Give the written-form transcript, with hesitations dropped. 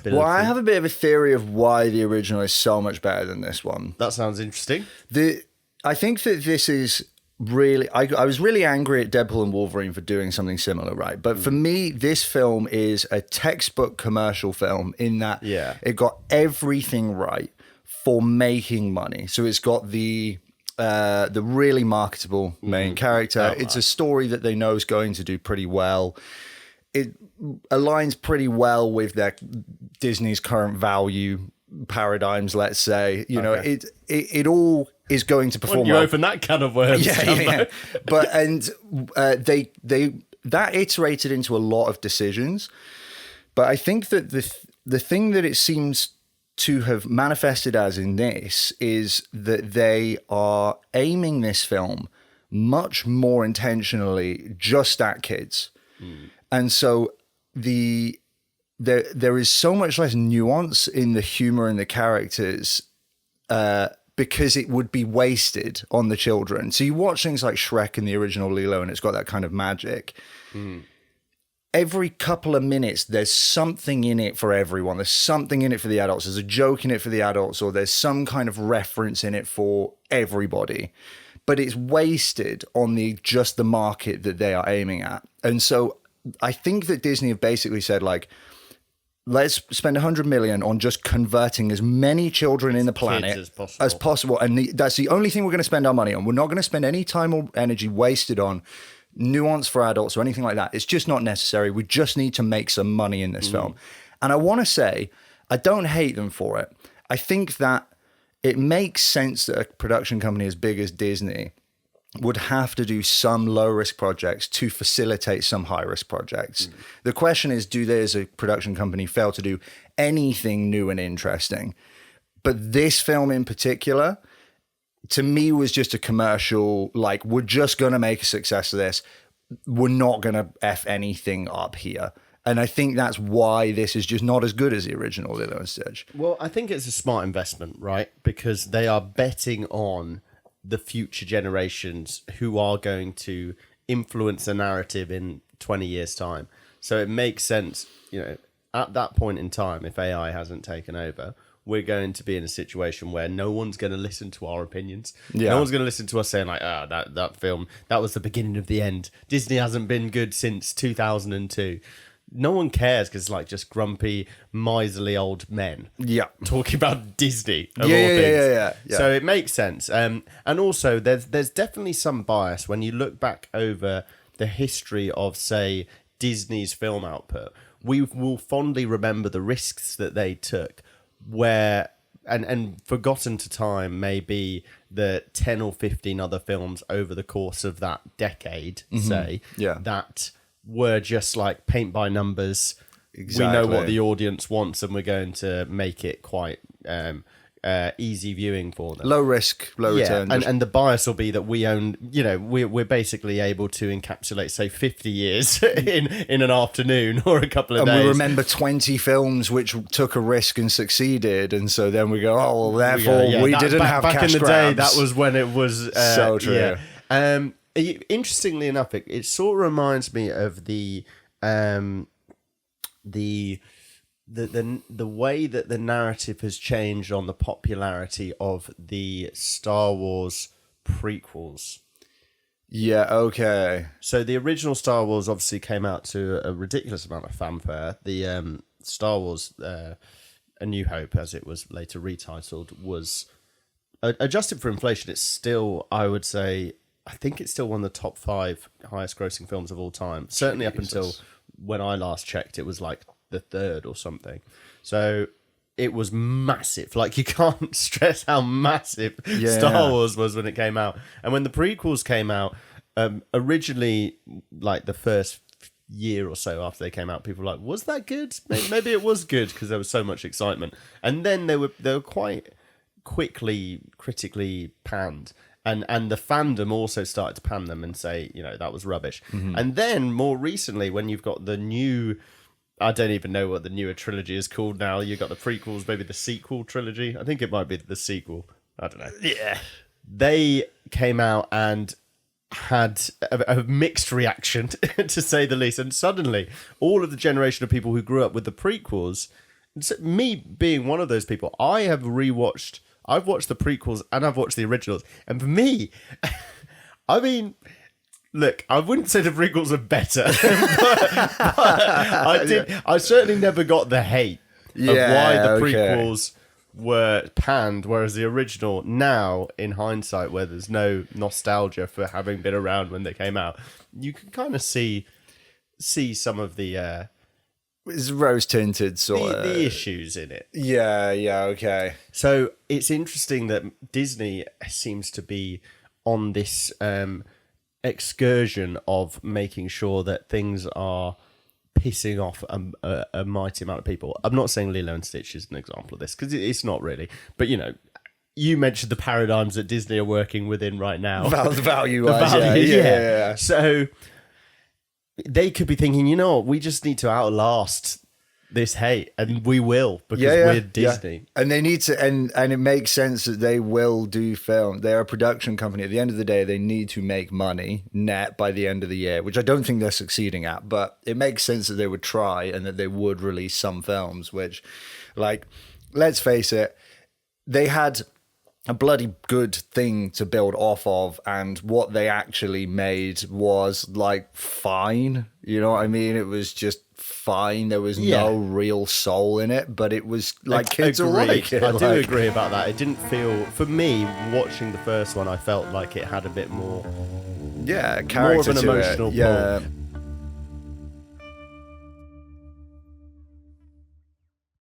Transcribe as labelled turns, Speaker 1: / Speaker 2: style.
Speaker 1: ability.
Speaker 2: Well, I have a bit of a theory of why the original is so much better than this one.
Speaker 1: That sounds interesting.
Speaker 2: I think that this is really... I was really angry at Deadpool and Wolverine for doing something similar, right? But for me, this film is a textbook commercial film in that it got everything right for making money. So it's got the really marketable main character. It's a story that they know is going to do pretty well. It aligns pretty well with their Disney's current value paradigms, let's say. You know, it all is going to perform
Speaker 1: You
Speaker 2: well.
Speaker 1: open that can of worms.
Speaker 2: Yeah. But they that iterated into a lot of decisions. But I think that the thing that it seems to have manifested as in this is that they are aiming this film much more intentionally just at kids. And so there is so much less nuance in the humor and the characters because it would be wasted on the children. So you watch things like Shrek and the original Lilo, and it's got that kind of magic. Every couple of minutes, there's something in it for everyone. There's something in it for the adults. There's a joke in it for the adults, or there's some kind of reference in it for everybody. But it's wasted on just the market that they are aiming at. And so I think that Disney have basically said, like, let's spend 100 million on just converting as many children in the planet as possible. And that's the only thing we're going to spend our money on. We're not going to spend any time or energy wasted on nuance for adults or anything like that. It's just not necessary. We just need to make some money in this film. And I want to say, I don't hate them for it. I think that it makes sense that a production company as big as Disney would have to do some low-risk projects to facilitate some high-risk projects. The question is, do they as a production company fail to do anything new and interesting? But this film in particular, to me, was just a commercial, like, we're just going to make a success of this. We're not going to F anything up here. And I think that's why this is just not as good as the original Lilo & Stitch.
Speaker 1: Well, I think it's a smart investment, right? Because they are betting on the future generations who are going to influence the narrative in 20 years' time. So it makes sense, you know, at that point in time, if AI hasn't taken over, we're going to be in a situation where no one's going to listen to our opinions. No one's going to listen to us saying like, that film, that was the beginning of the end. Disney hasn't been good since 2002. No one cares because it's like just grumpy, miserly old men talking about Disney of all things.
Speaker 2: Yeah.
Speaker 1: So it makes sense. And also there's definitely some bias when you look back over the history of, say, Disney's film output. We will fondly remember the risks that they took, where and forgotten to time maybe the 10 or 15 other films over the course of that decade, that were just like paint by numbers. Exactly. We know what the audience wants and we're going to make it quite easy viewing for them.
Speaker 2: Low risk, low return.
Speaker 1: And the bias will be that we own, you know, we're basically able to encapsulate, say, 50 years in an afternoon or a couple of days.
Speaker 2: And we remember 20 films which took a risk and succeeded. And so then we go, oh, well, therefore we didn't have cash grabs. Back in the day,
Speaker 1: that was when it was...
Speaker 2: so true.
Speaker 1: Yeah. Interestingly enough, it sort of reminds me of the way that the narrative has changed on the popularity of the Star Wars prequels.
Speaker 2: Yeah, okay.
Speaker 1: So the original Star Wars obviously came out to a ridiculous amount of fanfare. The Star Wars A New Hope, as it was later retitled, was adjusted for inflation. It's still, I would say, I think it's still one of the top 5 highest grossing films of all time. Certainly up until when I last checked, it was like the 3rd or something. So it was massive. Like, you can't stress how massive Star Wars was when it came out. And when the prequels came out, originally, like the first year or so after they came out, people were like, was that good? Maybe it was good because there was so much excitement. And then they were quite quickly critically panned. And the fandom also started to pan them and say, you know, that was rubbish. And then more recently, when you've got the new, I don't even know what the newer trilogy is called now. You've got the prequels, maybe the sequel trilogy. I think it might be the sequel. I don't know.
Speaker 2: Yeah.
Speaker 1: They came out and had a mixed reaction, to say the least. And suddenly, all of the generation of people who grew up with the prequels Me being one of those people, I've watched the prequels and I've watched the originals, and for me, I mean, look, I wouldn't say the prequels are better, but I certainly never got the hate of why the prequels were panned, whereas the original, now in hindsight, where there's no nostalgia for having been around when they came out, you can kind of see some of the
Speaker 2: It's rose tinted sort of
Speaker 1: the issues in it.
Speaker 2: Yeah, okay.
Speaker 1: So it's interesting that Disney seems to be on this excursion of making sure that things are pissing off a mighty amount of people. I'm not saying Lilo and Stitch is an example of this, because it's not really. But, you mentioned the paradigms that Disney are working within right now.
Speaker 2: Value-wise, yeah.
Speaker 1: So they could be thinking, we just need to outlast this hate, and we will, because we're Disney.
Speaker 2: Yeah. And they need to, and it makes sense that they will do film. They're a production company. At the end of the day, they need to make money net by the end of the year, which I don't think they're succeeding at, but it makes sense that they would try and that they would release some films, which, like, let's face it, they had a bloody good thing to build off of, and what they actually made was, like, fine. You know what I mean? It was just fine. There was no real soul in it, but it was like kids will like it.
Speaker 1: I do agree about that. It didn't feel, for me, watching the first one, I felt like it had a bit more
Speaker 2: character
Speaker 1: more of an
Speaker 2: to
Speaker 1: emotional
Speaker 2: it. Yeah.
Speaker 1: pull.